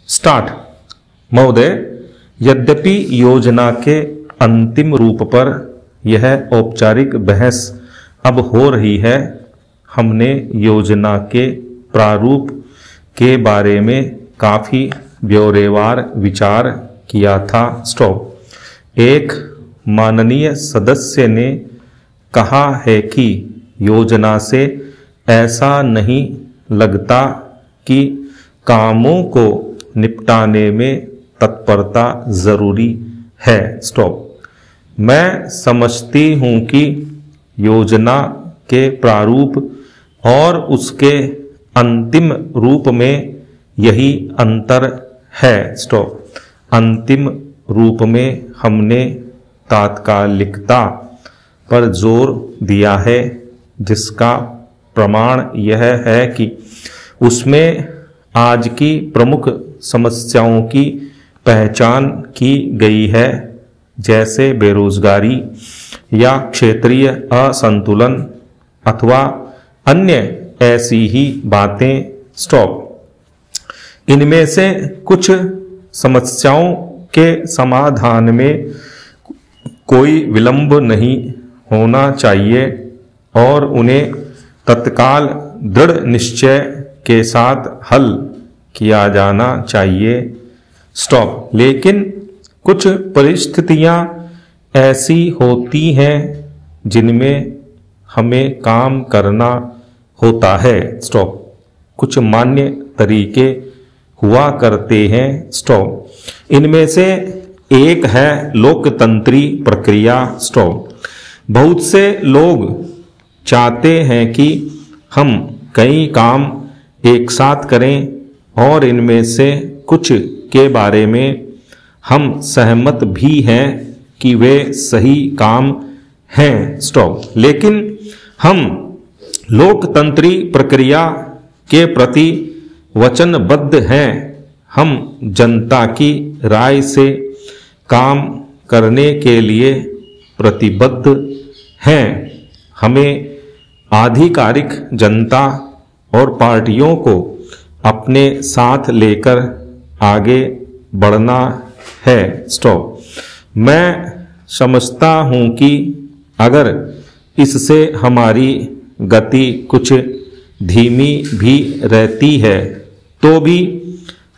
Start. महोदय, यद्यपि योजना के अंतिम रूप पर यह औपचारिक बहस अब हो रही है, हमने योजना के प्रारूप के बारे में काफी ब्यौरेवार विचार किया था। स्टॉप। एक माननीय सदस्य ने कहा है कि योजना से ऐसा नहीं लगता कि कामों को निपटाने में तत्परता जरूरी है। स्टॉप। मैं समझती हूं कि योजना के प्रारूप और उसके अंतिम रूप में यही अंतर है। स्टॉप। अंतिम रूप में हमने तात्कालिकता पर जोर दिया है, जिसका प्रमाण यह है कि उसमें आज की प्रमुख समस्याओं की पहचान की गई है, जैसे बेरोजगारी या क्षेत्रीय असंतुलन अथवा अन्य ऐसी ही बातें। स्टॉप। इनमें से कुछ समस्याओं के समाधान में कोई विलंब नहीं होना चाहिए और उन्हें तत्काल दृढ़ निश्चय के साथ हल किया जाना चाहिए। स्टॉप। लेकिन कुछ परिस्थितियां ऐसी होती हैं जिनमें हमें काम करना होता है। स्टॉप। कुछ मान्य तरीके हुआ करते हैं। स्टॉप। इनमें से एक है लोकतंत्री प्रक्रिया। स्टॉप। बहुत से लोग चाहते हैं कि हम कई काम एक साथ करें और इनमें से कुछ के बारे में हम सहमत भी हैं कि वे सही काम हैं। स्टॉप। लेकिन हम लोकतंत्री प्रक्रिया के प्रति वचनबद्ध हैं। हम जनता की राय से काम करने के लिए प्रतिबद्ध हैं। हमें आधिकारिक जनता और पार्टियों को अपने साथ लेकर आगे बढ़ना है। स्टॉप। मैं समझता हूं कि अगर इससे हमारी गति कुछ धीमी भी रहती है तो भी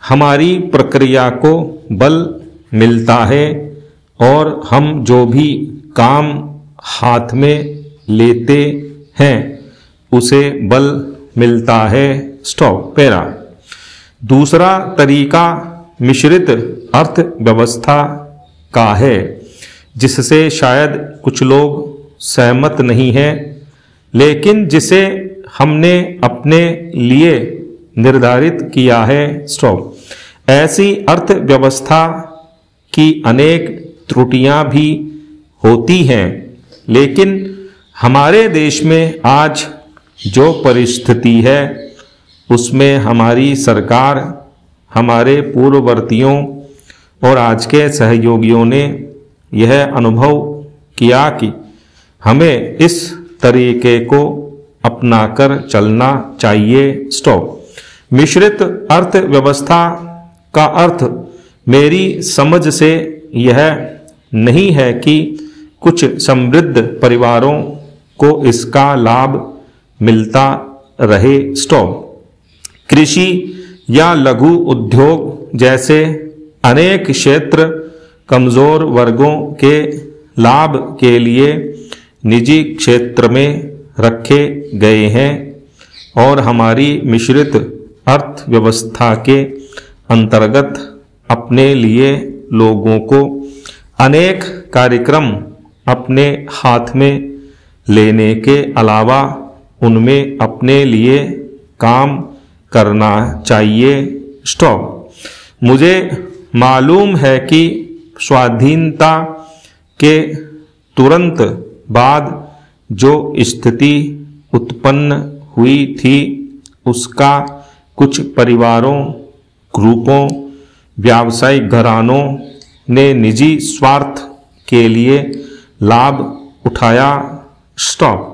हमारी प्रक्रिया को बल मिलता है और हम जो भी काम हाथ में लेते हैं उसे बल मिलता है। स्टॉप। पैरा। दूसरा तरीका मिश्रित अर्थव्यवस्था का है, जिससे शायद कुछ लोग सहमत नहीं हैं, लेकिन जिसे हमने अपने लिए निर्धारित किया है। स्टॉप। ऐसी अर्थव्यवस्था की अनेक त्रुटियां भी होती हैं, लेकिन हमारे देश में आज जो परिस्थिति है उसमें हमारी सरकार, हमारे पूर्ववर्तियों और आज के सहयोगियों ने यह अनुभव किया कि हमें इस तरीके को अपनाकर चलना चाहिए। स्टॉप। मिश्रित अर्थव्यवस्था का अर्थ मेरी समझ से यह नहीं है कि कुछ समृद्ध परिवारों को इसका लाभ मिलता रहे। स्टॉप। कृषि या लघु उद्योग जैसे अनेक क्षेत्र कमजोर वर्गों के लाभ के लिए निजी क्षेत्र में रखे गए हैं और हमारी मिश्रित अर्थव्यवस्था के अंतर्गत अपने लिए लोगों को अनेक कार्यक्रम अपने हाथ में लेने के अलावा उनमें अपने लिए काम करना चाहिए। स्टॉप। मुझे मालूम है कि स्वाधीनता के तुरंत बाद जो स्थिति उत्पन्न हुई थी उसका कुछ परिवारों, ग्रुपों, व्यावसायिक घरानों ने निजी स्वार्थ के लिए लाभ उठाया। स्टॉप।